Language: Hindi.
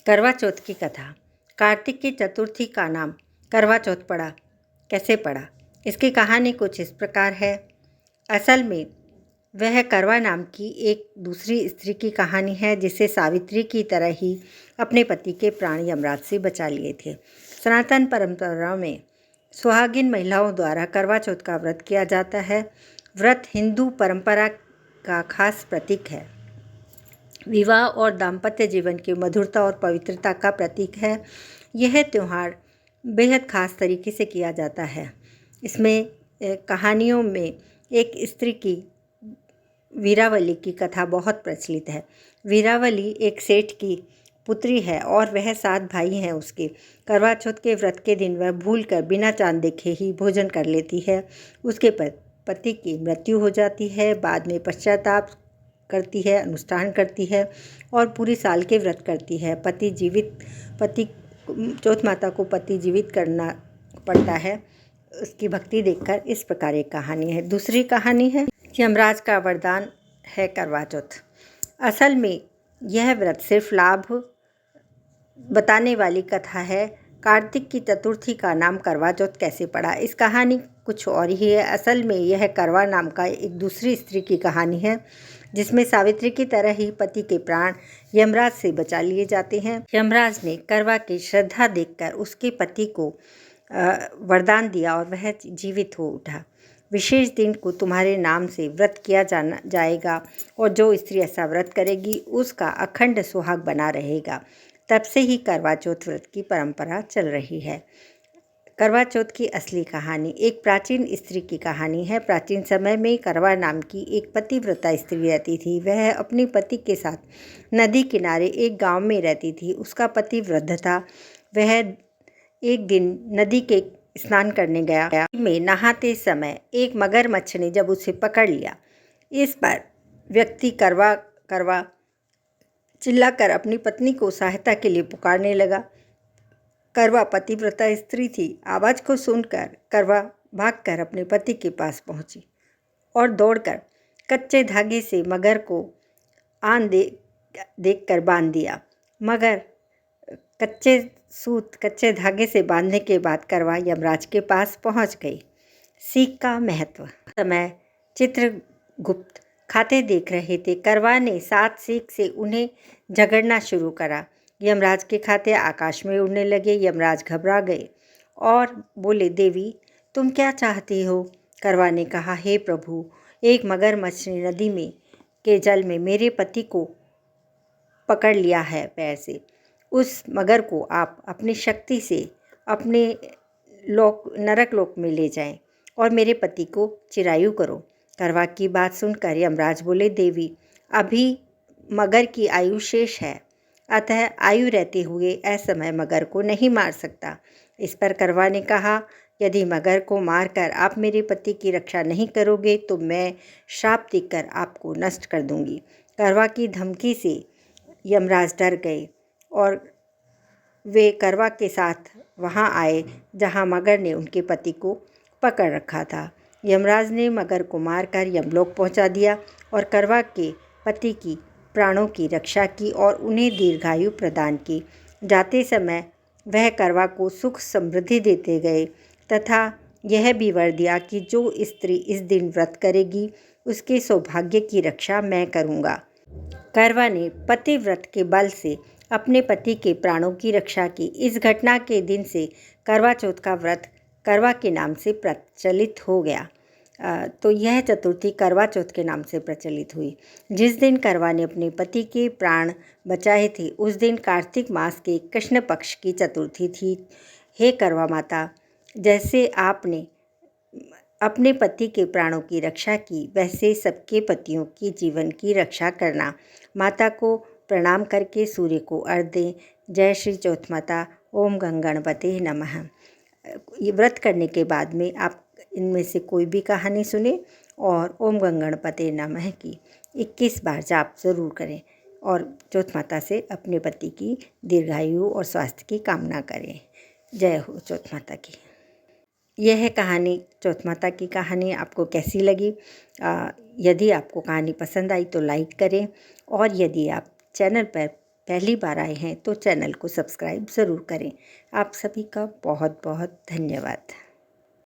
करवा चौथ की कथा। कार्तिक की चतुर्थी का नाम करवा चौथ पड़ा। कैसे पड़ा? इसकी कहानी कुछ इस प्रकार है। असल में वह करवा नाम की एक दूसरी स्त्री की कहानी है जिसे सावित्री की तरह ही अपने पति के प्राण यमराज से बचा लिए थे। सनातन परंपरा में सुहागिन महिलाओं द्वारा करवा चौथ का व्रत किया जाता है। व्रत हिंदू परंपरा का खास प्रतीक है। विवाह और दाम्पत्य जीवन की मधुरता और पवित्रता का प्रतीक है। यह त्यौहार बेहद खास तरीके से किया जाता है। इसमें कहानियों में एक स्त्री की वीरावली की कथा बहुत प्रचलित है। वीरावली एक सेठ की पुत्री है और वह 7 भाई हैं उसके। करवा चौथ के व्रत के दिन वह भूलकर बिना चांद देखे ही भोजन कर लेती है। उसके पति की मृत्यु हो जाती है। बाद में पश्चाताप करती है, अनुष्ठान करती है और पूरी साल के व्रत करती है। पति चौथ माता को पति जीवित करना पड़ता है। उसकी भक्ति देखकर इस प्रकार एक कहानी है। दूसरी कहानी है यमराज का वरदान है करवा चौथ। असल में यह व्रत सिर्फ लाभ बताने वाली कथा है। कार्तिक की चतुर्थी का नाम करवा चौथ कैसे पड़ा? इस कहानी कुछ और ही है। असल में यह करवा नाम का एक दूसरी स्त्री की कहानी है जिसमें सावित्री की तरह ही पति के प्राण यमराज से बचा लिए जाते हैं। यमराज ने करवा की श्रद्धा देखकर उसके पति को वरदान दिया और वह जीवित हो उठा। विशेष दिन को तुम्हारे नाम से व्रत किया जाएगा और जो स्त्री ऐसा व्रत करेगी उसका अखंड सुहाग बना रहेगा। तब से ही करवा चौथ व्रत की परंपरा चल रही है। करवा चौथ की असली कहानी एक प्राचीन स्त्री की कहानी है। प्राचीन समय में करवा नाम की एक पतिव्रता स्त्री रहती थी। वह अपने पति के साथ नदी किनारे एक गांव में रहती थी। उसका पति वृद्ध था। वह एक दिन नदी के स्नान करने गया। में नहाते समय एक मगरमच्छ ने जब उसे पकड़ लिया। इस पर व्यक्ति करवा करवा चिल्लाकर अपनी पत्नी को सहायता के लिए पुकारने लगा। करवा पतिव्रता स्त्री थी। आवाज़ को सुनकर करवा भागकर अपने पति के पास पहुंची और दौड़कर कच्चे धागे से मगर को देखकर बांध दिया। मगर कच्चे धागे से बांधने के बाद करवा यमराज के पास पहुंच गई। सीख का महत्व। समय चित्रगुप्त खाते देख रहे थे। करवा ने 7 सीख से उन्हें झगड़ना शुरू करा। यमराज के खाते आकाश में उड़ने लगे। यमराज घबरा गए और बोले, देवी तुम क्या चाहती हो? करवा ने कहा, हे प्रभु, एक मगरमच्छ ने नदी में के जल में मेरे पति को पकड़ लिया है पैर से। उस मगर को आप अपनी शक्ति से अपने नरक लोक में ले जाएं और मेरे पति को चिरायु करो। करवा की बात सुनकर यमराज बोले, देवी अभी मगर की आयु शेष है, अतः आयु रहते हुए असमय मगर को नहीं मार सकता। इस पर करवा ने कहा, यदि मगर को मारकर आप मेरे पति की रक्षा नहीं करोगे तो मैं श्राप देकर आपको नष्ट कर दूंगी। करवा की धमकी से यमराज डर गए और वे करवा के साथ वहां आए जहां मगर ने उनके पति को पकड़ रखा था। यमराज ने मगर को मारकर यमलोक पहुंचा दिया और करवा के पति की प्राणों की रक्षा की और उन्हें दीर्घायु प्रदान की। जाते समय वह करवा को सुख समृद्धि देते गए तथा यह भी वर दिया कि जो स्त्री इस दिन व्रत करेगी उसके सौभाग्य की रक्षा मैं करूँगा। करवा ने पतिव्रत के बल से अपने पति के प्राणों की रक्षा की। इस घटना के दिन से करवा चौथ का व्रत करवा के नाम से प्रचलित हो गया। तो यह चतुर्थी करवा चौथ के नाम से प्रचलित हुई। जिस दिन करवा ने अपने पति के प्राण बचाए थे उस दिन कार्तिक मास के कृष्ण पक्ष की चतुर्थी थी। हे करवा माता, जैसे आपने अपने पति के प्राणों की रक्षा की वैसे सबके पतियों की जीवन की रक्षा करना। माता को प्रणाम करके सूर्य को अर्घ्य दें। जय श्री चौथ माता। ओम गंगणपते नमः। ये व्रत करने के बाद में आप इनमें से कोई भी कहानी सुने और ओम गंगणपते नमः की 21 बार जाप ज़रूर करें और चौथ माता से अपने पति की दीर्घायु और स्वास्थ्य की कामना करें। जय हो चौथ माता की। यह कहानी चौथ माता की कहानी आपको कैसी लगी? यदि आपको कहानी पसंद आई तो लाइक करें और यदि आप चैनल पर पहली बार आए हैं तो चैनल को सब्सक्राइब ज़रूर करें। आप सभी का बहुत बहुत धन्यवाद।